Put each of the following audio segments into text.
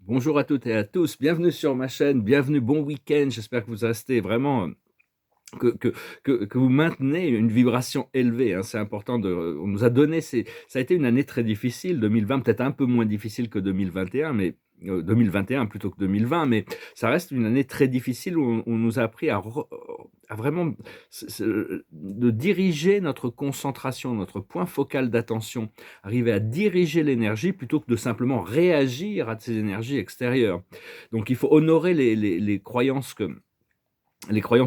Bonjour à toutes et à tous, bienvenue sur ma chaîne, bienvenue, bon week-end. J'espère que vous restez vraiment, que que que vous maintenez une vibration élevée, hein. C'est important on nous a donné ça a été une année très difficile, 2020, peut-être un peu moins difficile que 2021, mais 2021 plutôt que 2020, mais ça reste une année très difficile où on nous a appris à vraiment de diriger notre concentration, notre point focal d'attention, arriver à diriger l'énergie plutôt que de simplement réagir à ces énergies extérieures. Donc il faut honorer les croyances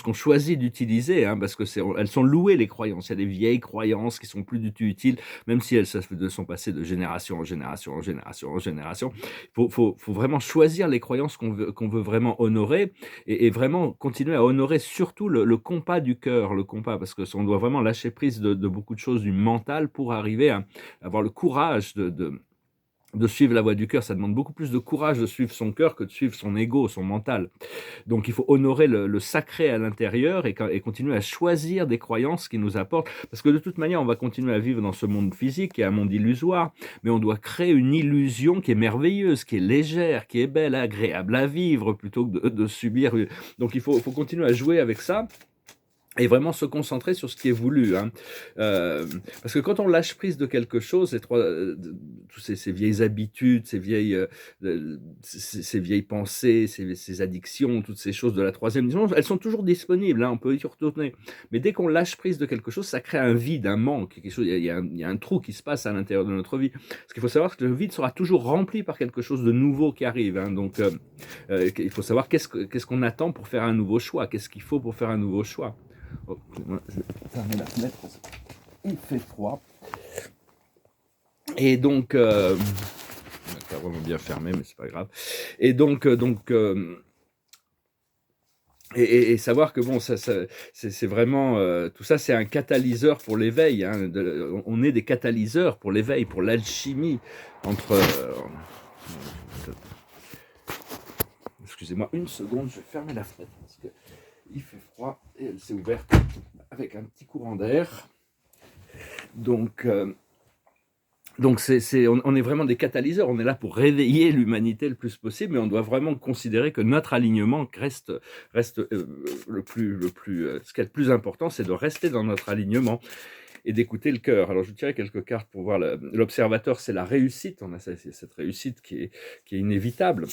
qu'on choisit d'utiliser, hein, parce que elles sont louées, les croyances. Il y a des vieilles croyances qui sont plus du tout utiles, même si elles sont passées de génération en génération, en génération, en génération. Faut vraiment choisir les croyances qu'on veut vraiment honorer et vraiment continuer à honorer surtout le compas du cœur, le compas, parce que on doit vraiment lâcher prise de beaucoup de choses du mental pour arriver à avoir le courage de suivre la voie du cœur. Ça demande beaucoup plus de courage de suivre son cœur que de suivre son ego, son mental. Donc il faut honorer le sacré à l'intérieur et continuer à choisir des croyances qui nous apportent, parce que de toute manière, on va continuer à vivre dans ce monde physique, qui est un monde illusoire, mais on doit créer une illusion qui est merveilleuse, qui est légère, qui est belle, agréable à vivre, plutôt que de subir. Donc faut continuer à jouer avec ça et vraiment se concentrer sur ce qui est voulu, hein. Parce que quand on lâche prise de quelque chose, tous ces vieilles habitudes, ces vieilles pensées, ces addictions, toutes ces choses de la troisième dimension, elles sont toujours disponibles, hein, on peut y retourner. Mais dès qu'on lâche prise de quelque chose, ça crée un vide, un manque, quelque chose, il y a un trou qui se passe à l'intérieur de notre vie. Parce qu'il faut savoir que le vide sera toujours rempli par quelque chose de nouveau qui arrive, hein. Donc, il faut savoir qu'est-ce qu'on attend pour faire un nouveau choix, qu'est-ce qu'il faut pour faire un nouveau choix. Oh, je vais fermer la fenêtre parce qu'il fait froid. Et donc, pas vraiment bien fermé, mais c'est pas grave. Et et savoir que bon, c'est vraiment tout ça, c'est un catalyseur pour l'éveil, hein. On est des catalyseurs pour l'éveil, pour l'alchimie entre. Excusez-moi une seconde, je vais fermer la fenêtre parce que il fait froid et elle s'est ouverte avec un petit courant d'air. Donc, on est vraiment des catalyseurs. On est là pour réveiller l'humanité le plus possible, mais on doit vraiment considérer que notre alignement reste ce qui est le plus important, c'est de rester dans notre alignement et d'écouter le cœur. Alors, je tirais quelques cartes pour voir l'observateur, c'est la réussite. On a cette réussite qui est inévitable.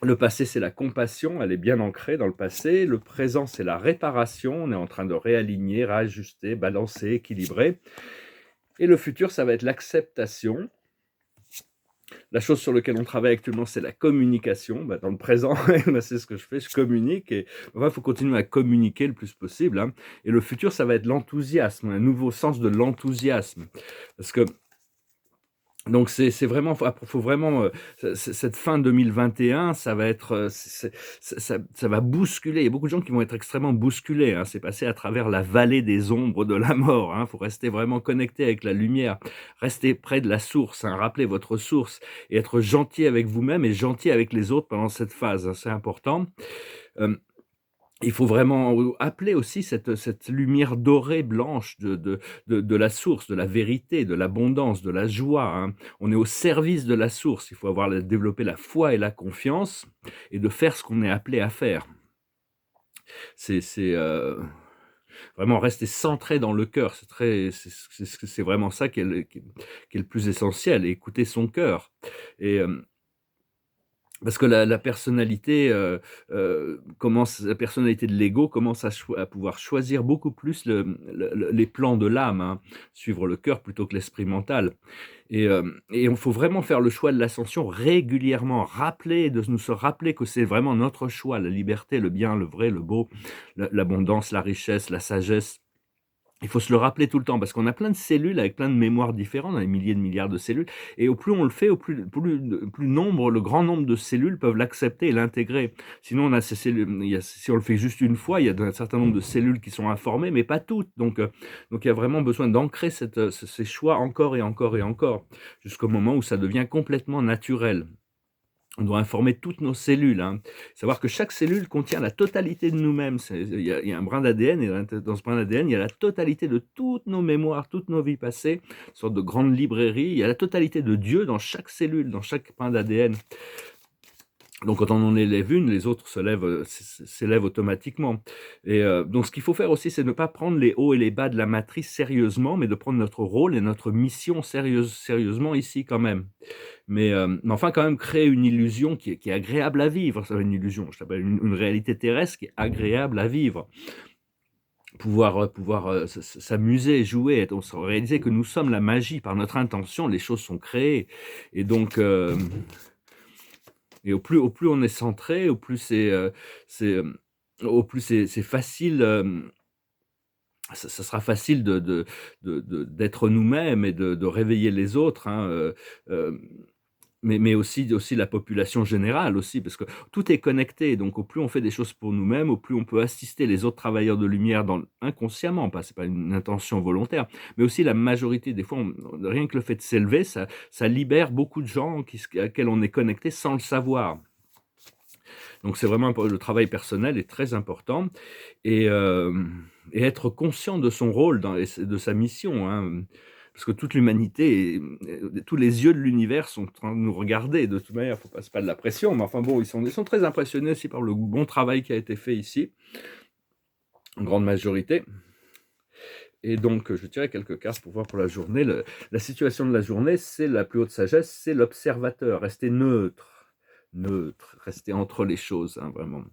Le passé, c'est la compassion, elle est bien ancrée dans le passé. Le présent, c'est la réparation, on est en train de réaligner, réajuster, balancer, équilibrer. Et le futur, ça va être l'acceptation. La chose sur laquelle on travaille actuellement, c'est la communication. Dans le présent, c'est ce que je fais, je communique. Et il faut continuer à communiquer le plus possible, hein. Et le futur, ça va être l'enthousiasme, un nouveau sens de l'enthousiasme. Parce que donc c'est vraiment, faut vraiment cette fin 2021, ça va être, ça va bousculer. Il y a beaucoup de gens qui vont être extrêmement bousculés, hein. C'est passé à travers la vallée des ombres de la mort, hein. Faut rester vraiment connecté avec la lumière, rester près de la source, hein. Rappelez votre source et être gentil avec vous-même et gentil avec les autres pendant cette phase, hein. C'est important. Euh, il faut vraiment appeler aussi cette lumière dorée blanche de la source, de la vérité, de l'abondance, de la joie, hein. On est au service de la source. Il faut développer la foi et la confiance et de faire ce qu'on est appelé à faire. C'est vraiment rester centré dans le cœur. C'est vraiment ça qui est le plus essentiel. Et écouter son cœur. Et parce que la personnalité, la personnalité de l'ego commence à pouvoir choisir beaucoup plus les plans de l'âme, hein, suivre le cœur plutôt que l'esprit mental. Et il faut vraiment faire le choix de l'ascension régulièrement, de nous se rappeler que c'est vraiment notre choix, la liberté, le bien, le vrai, le beau, l'abondance, la richesse, la sagesse. Il faut se le rappeler tout le temps parce qu'on a plein de cellules avec plein de mémoires différentes, on a des milliers de milliards de cellules et au plus on le fait, au plus le grand nombre de cellules peuvent l'accepter et l'intégrer. Sinon on a ces cellules, si on le fait juste une fois, il y a un certain nombre de cellules qui sont informées, mais pas toutes. Donc il y a vraiment besoin d'ancrer ces choix encore et encore et encore, jusqu'au moment où ça devient complètement naturel. On doit informer toutes nos cellules, hein. Savoir que chaque cellule contient la totalité de nous-mêmes. Il y a un brin d'ADN, et dans ce brin d'ADN, il y a la totalité de toutes nos mémoires, toutes nos vies passées, une sorte de grande librairie. Il y a la totalité de Dieu dans chaque cellule, dans chaque brin d'ADN. Donc quand on en élève une, les autres s'élèvent automatiquement. Et donc ce qu'il faut faire aussi, c'est ne pas prendre les hauts et les bas de la matrice sérieusement, mais de prendre notre rôle et notre mission sérieusement ici quand même. Mais enfin quand même créer une illusion qui est agréable à vivre. Ça, une illusion, je t'appelle une réalité terrestre qui est agréable à vivre. Pouvoir s'amuser, jouer, réaliser que nous sommes la magie par notre intention, les choses sont créées. Et donc et au plus on est centré, c'est, au plus c'est facile, ça sera facile d'être nous-mêmes et de réveiller les autres, hein, mais aussi la population générale aussi, parce que tout est connecté. Donc au plus on fait des choses pour nous-mêmes, au plus on peut assister les autres travailleurs de lumière inconsciemment, c'est pas une intention volontaire, mais aussi la majorité des fois, rien que le fait de s'élever, ça libère beaucoup de gens à quels on est connecté sans le savoir. Donc c'est vraiment le travail personnel est très important et, et être conscient de son rôle et de sa mission, hein, parce que toute l'humanité, tous les yeux de l'univers sont en train de nous regarder. De toute manière, faut pas, c'est pas de la pression, mais enfin bon, ils sont très impressionnés aussi par le bon travail qui a été fait ici, en grande majorité. Et donc, je tirais quelques cartes pour voir pour la journée. La situation de la journée, c'est la plus haute sagesse, c'est l'observateur. Rester neutre, rester entre les choses, hein, vraiment.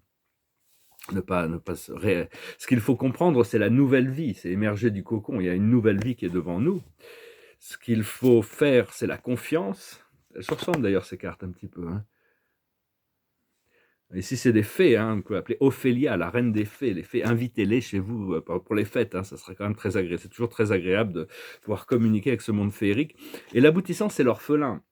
Ne pas Ce qu'il faut comprendre, c'est la nouvelle vie, c'est émerger du cocon. Il y a une nouvelle vie qui est devant nous. Ce qu'il faut faire, c'est la confiance. Elles se ressemblent d'ailleurs, ces cartes, un petit peu, hein. Ici, c'est des fées, hein, on peut appeler Ophélia, la reine des fées. Les fées, invitez-les chez vous pour les fêtes, hein, ça serait quand même très agréable. C'est toujours très agréable de pouvoir communiquer avec ce monde féerique. Et l'aboutissant, c'est l'orphelin.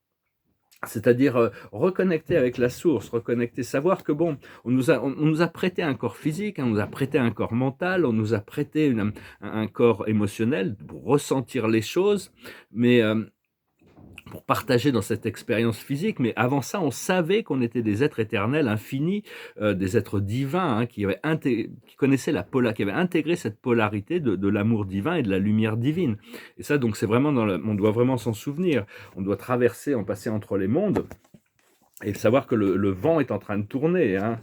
C'est-à-dire reconnecter avec la source, reconnecter, savoir que bon, on nous a prêté un corps physique, hein, on nous a prêté un corps mental, on nous a prêté un corps émotionnel pour ressentir les choses, mais pour partager dans cette expérience physique. Mais avant ça, on savait qu'on était des êtres éternels, infinis, des êtres divins, hein, qui connaissaient qui avaient intégré cette polarité de l'amour divin et de la lumière divine. Et ça, donc, c'est vraiment on doit vraiment s'en souvenir. On doit en passer entre les mondes et savoir que le vent est en train de tourner, hein.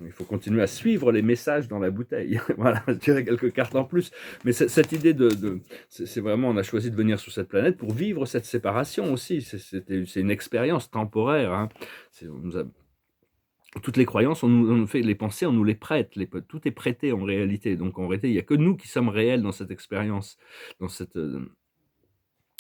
Il faut continuer à suivre les messages dans la bouteille. Voilà, je dirais quelques cartes en plus. Mais cette idée c'est vraiment, on a choisi de venir sur cette planète pour vivre cette séparation aussi. C'est une expérience temporaire, hein. Toutes les croyances, on fait les pensées, on nous les prête. Tout est prêté en réalité. Donc en réalité, il n'y a que nous qui sommes réels dans cette expérience, dans cette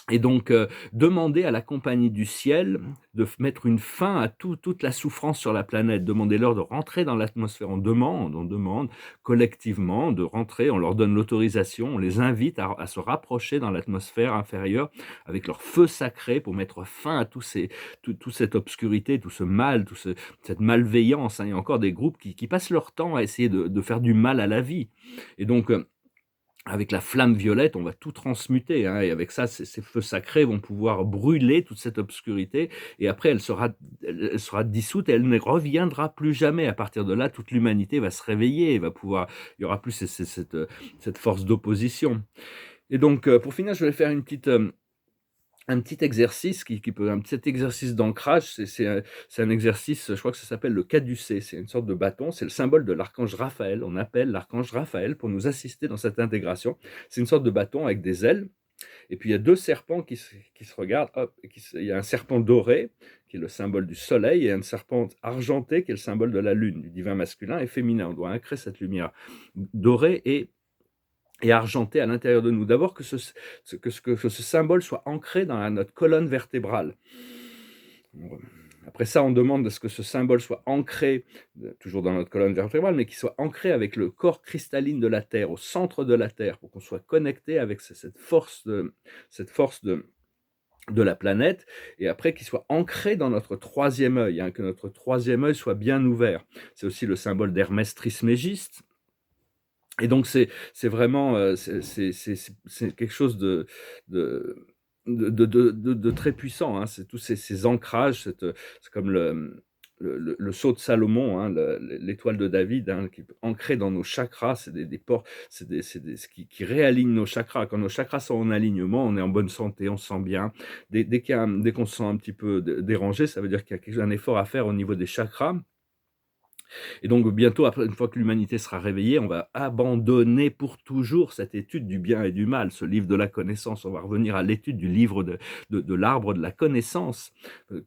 et donc, demander à la compagnie du ciel de mettre une fin à toute la souffrance sur la planète. Demandez-leur de rentrer dans l'atmosphère. On demande collectivement de rentrer, on leur donne l'autorisation, on les invite à se rapprocher dans l'atmosphère inférieure avec leur feu sacré pour mettre fin à toute cette obscurité, tout ce mal, cette malveillance, hein. Il y a encore des groupes qui passent leur temps à essayer de faire du mal à la vie. Et donc, avec la flamme violette, on va tout transmuter, hein, et avec ça, ces feux sacrés vont pouvoir brûler toute cette obscurité, et après elle sera dissoute et elle ne reviendra plus jamais. À partir de là, toute l'humanité va se réveiller, il y aura plus cette force d'opposition. Et donc, pour finir, je vais faire un petit exercice un petit exercice d'ancrage. C'est un exercice, je crois que ça s'appelle le caducée. C'est une sorte de bâton, c'est le symbole de l'archange Raphaël. On appelle l'archange Raphaël pour nous assister dans cette intégration. C'est une sorte de bâton avec des ailes, et puis il y a deux serpents qui se regardent. Hop, il y a un serpent doré qui est le symbole du soleil, et un serpent argenté qui est le symbole de la lune, du divin masculin et féminin. On doit ancrer cette lumière dorée et argenté à l'intérieur de nous. D'abord que ce symbole soit ancré dans notre colonne vertébrale. Après ça, on demande à ce que ce symbole soit ancré, toujours dans notre colonne vertébrale, mais qu'il soit ancré avec le corps cristalline de la Terre, au centre de la Terre, pour qu'on soit connecté avec cette force de la planète, et après qu'il soit ancré dans notre troisième œil, hein, que notre troisième œil soit bien ouvert. C'est aussi le symbole d'Hermès Trismégiste. Et donc c'est vraiment c'est quelque chose de très puissant, hein. C'est tous ces ancrages, c'est comme le sceau de Salomon, hein, l'étoile de David, hein, qui est ancrée dans nos chakras, c'est des ports, ce qui réaligne nos chakras. Quand nos chakras sont en alignement, on est en bonne santé, on se sent bien. Dès qu'on se sent un petit peu dérangé, ça veut dire qu'il y a un effort à faire au niveau des chakras. Et donc bientôt, après, une fois que l'humanité sera réveillée, on va abandonner pour toujours cette étude du bien et du mal, ce livre de la connaissance. On va revenir à l'étude du livre de l'arbre de la connaissance,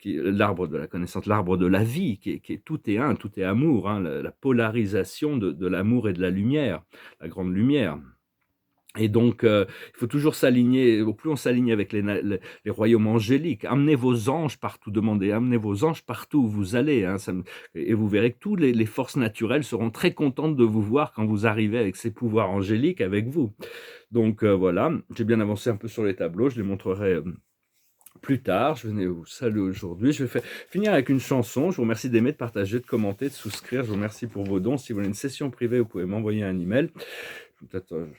l'arbre de la connaissance, l'arbre de la vie, qui est tout est un, tout est amour, hein, la polarisation de l'amour et de la lumière, la grande lumière. Et donc, il faut toujours s'aligner. Au plus on s'aligne avec les royaumes angéliques, amenez vos anges partout, demandez, amenez vos anges partout où vous allez, hein, et vous verrez que toutes les forces naturelles seront très contentes de vous voir quand vous arrivez avec ces pouvoirs angéliques avec vous. Donc voilà, j'ai bien avancé un peu sur les tableaux, je les montrerai plus tard. Je venais vous saluer aujourd'hui. Je vais finir avec une chanson. Je vous remercie d'aimer, de partager, de commenter, de souscrire. Je vous remercie pour vos dons. Si vous voulez une session privée, vous pouvez m'envoyer un email.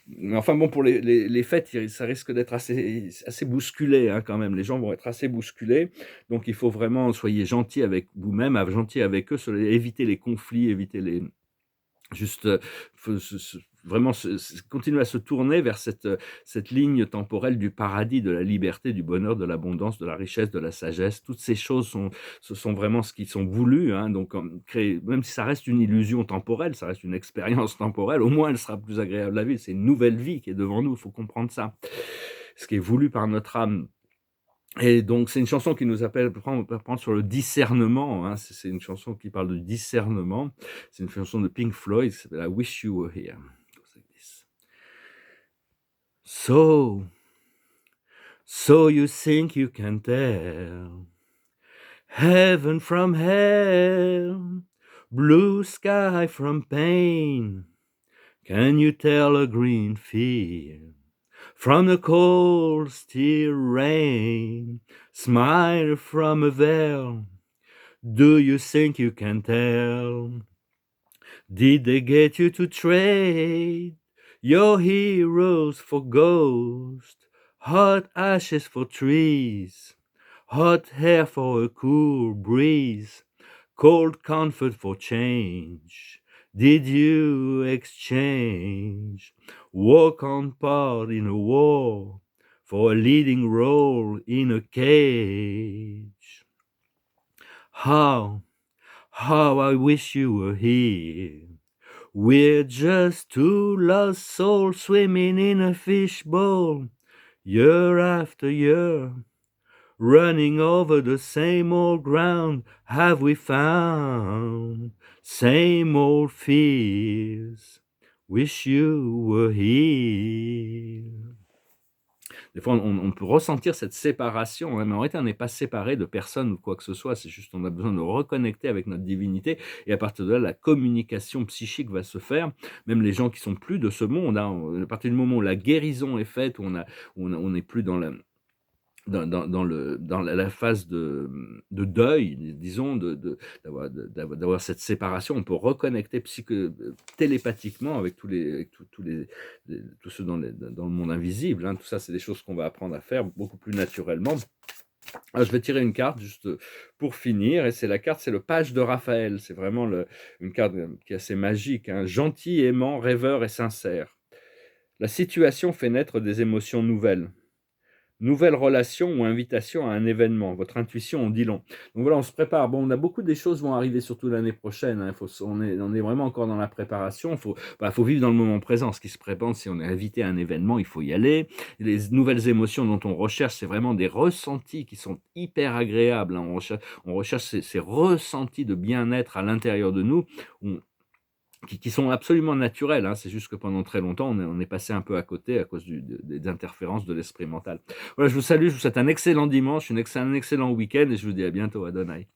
Mais enfin bon, pour les fêtes, ça risque d'être assez bousculé, hein, quand même. Les gens vont être assez bousculés, donc il faut vraiment soyez gentils avec vous-même, gentils avec eux, éviter les conflits, éviter les juste vraiment continuer à se tourner vers cette ligne temporelle du paradis, de la liberté, du bonheur, de l'abondance, de la richesse, de la sagesse. Toutes ces choses ce sont vraiment ce qui sont voulus, hein, donc créer, même si ça reste une illusion temporelle, ça reste une expérience temporelle, au moins elle sera plus agréable à vivre. C'est une nouvelle vie qui est devant nous, il faut comprendre ça. Ce qui est voulu par notre âme. Et donc, c'est une chanson qui nous appelle à prendre sur le discernement, hein. C'est une chanson qui parle de discernement. C'est une chanson de Pink Floyd qui s'appelle I Wish You Were Here. It goes like this. So you think you can tell heaven from hell, blue sky from pain. Can you tell a green field from the cold still rain, smile from a veil? Do you think you can tell? Did they get you to trade your heroes for ghosts, hot ashes for trees, hot hair for a cool breeze, cold comfort for change? Did you exchange walk on part in a war for a leading role in a cage? How I wish you were here. We're just two lost souls swimming in a fishbowl, year after year, running over the same old ground. Have we found same old fears? Wish you were here. Des fois, on peut ressentir cette séparation, hein, mais en réalité, on n'est pas séparé de personne ou quoi que ce soit. C'est juste on a besoin de reconnecter avec notre divinité. Et à partir de là, la communication psychique va se faire. Même les gens qui sont plus de ce monde, hein, à partir du moment où la guérison est faite, où on n'est plus dans la phase de deuil, disons, d'avoir cette séparation, on peut reconnecter télépathiquement avec tous ceux dans le monde invisible, hein. Tout ça, c'est des choses qu'on va apprendre à faire beaucoup plus naturellement. Alors, je vais tirer une carte juste pour finir, et c'est le page de Raphaël. C'est vraiment une carte qui est assez magique, hein. Gentil, aimant, rêveur et sincère. La situation fait naître des émotions nouvelles. Nouvelle relation ou invitation à un événement. Votre intuition en dit long. Donc voilà, on se prépare. Bon, on a beaucoup des choses vont arriver, surtout l'année prochaine, hein. On est vraiment encore dans la préparation. Il faut vivre dans le moment présent. Ce qui se prépare, si on est invité à un événement, il faut y aller. Les nouvelles émotions dont on recherche, c'est vraiment des ressentis qui sont hyper agréables, hein. On recherche ces ressentis de bien-être à l'intérieur de nous, qui sont absolument naturels, hein. C'est juste que pendant très longtemps, on est passé un peu à côté à cause des interférences de l'esprit mental. Voilà, je vous salue, je vous souhaite un excellent dimanche, un excellent week-end, et je vous dis à bientôt. Adonai.